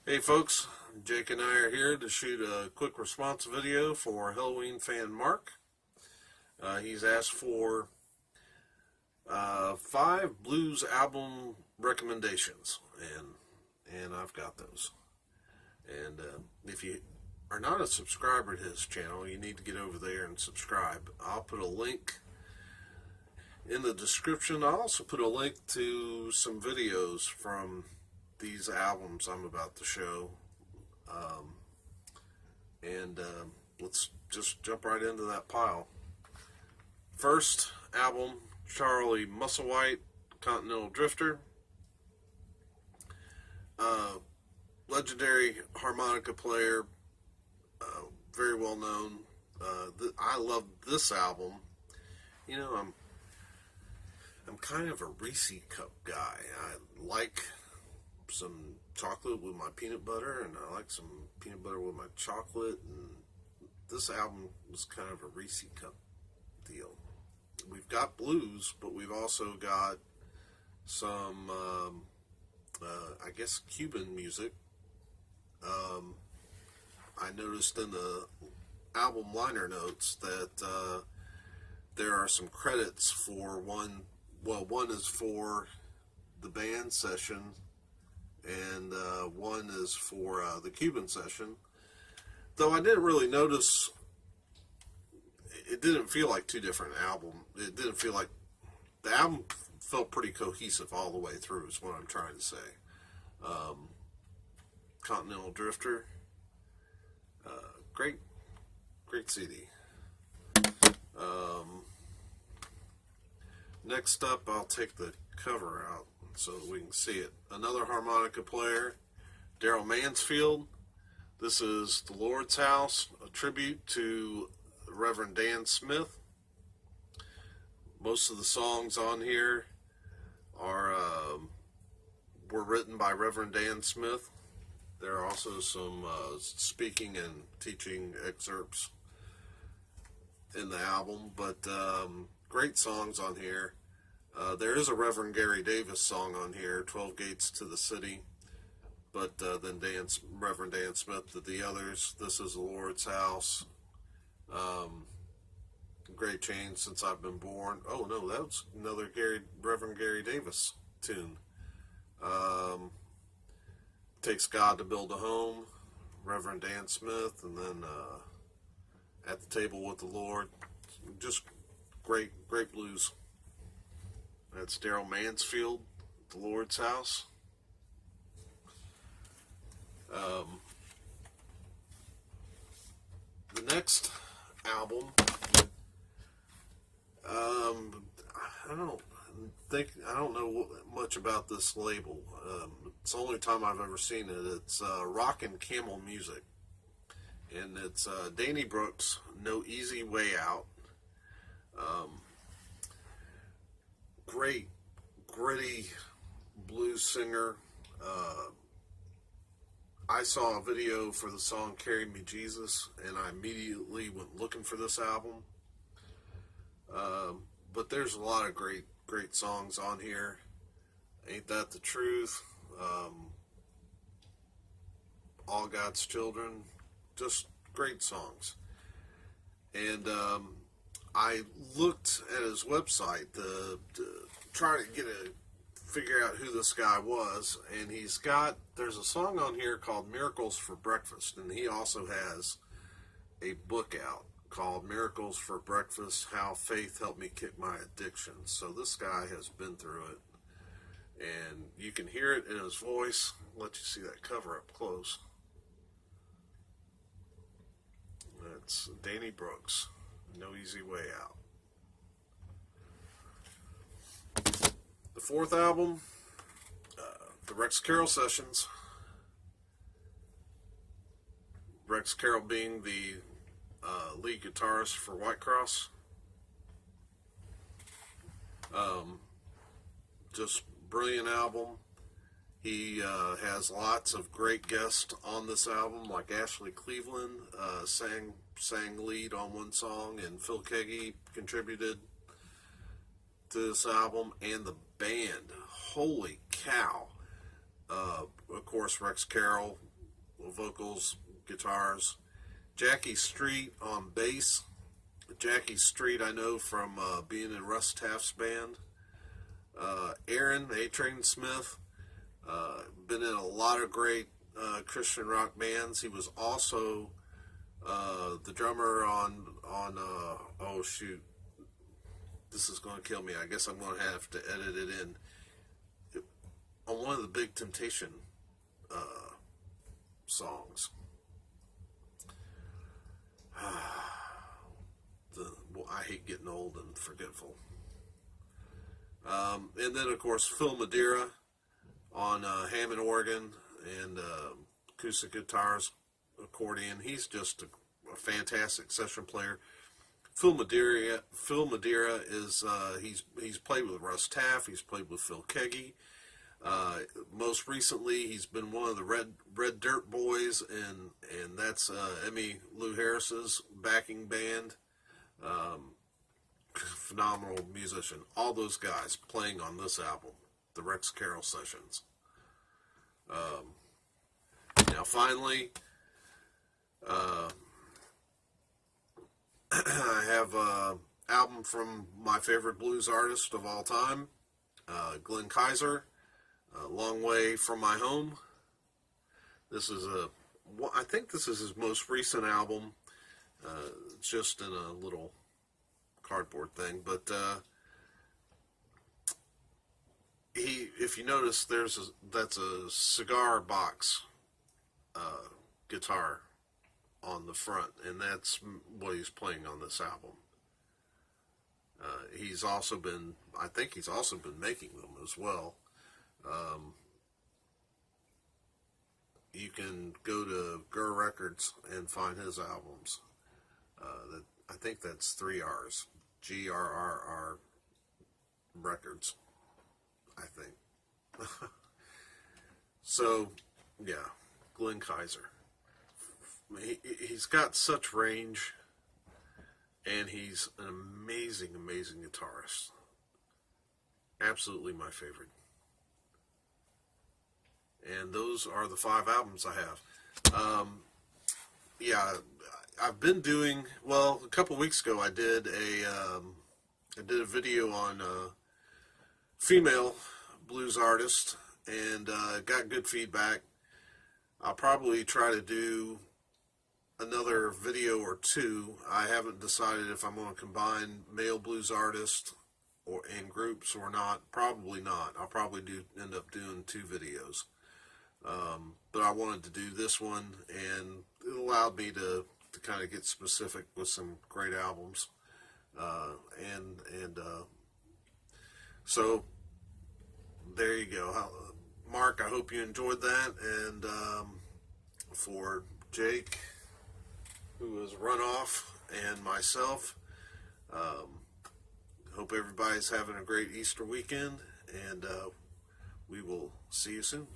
Hey folks, Jake and I are here to shoot a quick response video for Helloween fan Mark. He's asked for 5 blues album recommendations, and I've got those. And if you are not a subscriber to his channel, you need to get over there and subscribe. I'll put a link in the description. I'll also put a link to some videos from these albums I'm about to show, and let's just jump right into that pile. First album, Charlie Musselwhite, Continental Drifter. Legendary harmonica player, very well known. I love this album. You know, I'm kind of a Reese cup guy. I like some chocolate with my peanut butter, and I like some peanut butter with my chocolate, and this album was kind of a Reese cup deal. We've got blues, but we've also got some I guess Cuban music. I noticed in the album liner notes that there are some credits for one is for the band session, and one is for the Cuban session. Though I didn't really notice, it didn't feel like two different albums. It didn't feel like, the album felt pretty cohesive all the way through, is what I'm trying to say. Continental Drifter, great CD. Next up, I'll take the cover out so that we can see it. Another harmonica player, Darrell Mansfield. This is The Lord's House, a tribute to Reverend Dan Smith. Most of the songs on here were written by Reverend Dan Smith. There are also some speaking and teaching excerpts in the album, but great songs on here. There is a Reverend Gary Davis song on here, 12 Gates to the City, but then Reverend Dan Smith did the others. This is The Lord's House, Great Change Since I've Been Born. Oh no, that was another Reverend Gary Davis tune. Takes God to Build a Home, Reverend Dan Smith, and then At the Table with the Lord. Just great blues. That's Darrell Mansfield, The Lord's House. The next album, I don't know much about this label. It's the only time I've ever seen it. It's Rockin' Camel Music, and it's Danny Brooks, No Easy Way Out. Great, gritty blues singer. I saw a video for the song Carry Me Jesus, and I immediately went looking for this album. But there's a lot of great songs on here. Ain't That the Truth? All God's Children. Just great songs. And I looked at his website to try to figure out who this guy was, and there's a song on here called Miracles for Breakfast, and he also has a book out called Miracles for Breakfast, How Faith Helped Me Kick My Addictions. So this guy has been through it, and you can hear it in his voice. I'll let you see that cover up close. That's Danny Brooks, No Easy Way Out. The fourth album, the Rex Carroll Sessions. Rex Carroll being the lead guitarist for Whitecross. Just brilliant album. He has lots of great guests on this album, like Ashley Cleveland sang lead on one song, and Phil Keggy contributed to this album, and the band. Holy cow. Of course, Rex Carroll vocals, guitars. Jackie Street on bass. Jackie Street I know from being in Russ Taft's band. Aaron A-Train Smith, been in a lot of great Christian rock bands. He was also the drummer on oh shoot, this is going to kill me. I guess I'm going to have to edit it in. On one of the Big Temptation songs. I hate getting old and forgetful. And then, of course, Phil Madeira on Hammond organ and acoustic guitars, accordion. He's just a fantastic session player. Phil Madeira is he's played with Russ Taft. He's played with Phil Keggy. Most recently, he's been one of the Red Dirt Boys, and that's Emmy Lou Harris's backing band. Phenomenal musician. All those guys playing on this album, the Rex Carroll Sessions. Now, finally, I have an album from my favorite blues artist of all time, Glenn Kaiser, Long Way From My Home. This is I think this is his most recent album, just in a little cardboard thing, but if you notice, that's a cigar box guitar on the front, and that's what he's playing on this album. I think he's also been making them as well. You can go to Gurr Records and find his albums. I think that's 3 R's. GRRR Records, I think. So, yeah, Glenn Kaiser. He's got such range, and he's an amazing, amazing guitarist. Absolutely my favorite. And those are the 5 albums I have. Yeah, I've been doing, well, a couple weeks ago I did a video on female blues artist, and got good feedback. I'll probably try to do another video or 2. I haven't decided if I'm going to combine male blues artists or in groups or not. Probably not. I'll probably end up doing 2 videos. But I wanted to do this one, and it allowed me to kind of get specific with some great albums. So there you go. Mark, I hope you enjoyed that. And for Jake, who has run off, and myself, hope everybody's having a great Easter weekend, and we will see you soon.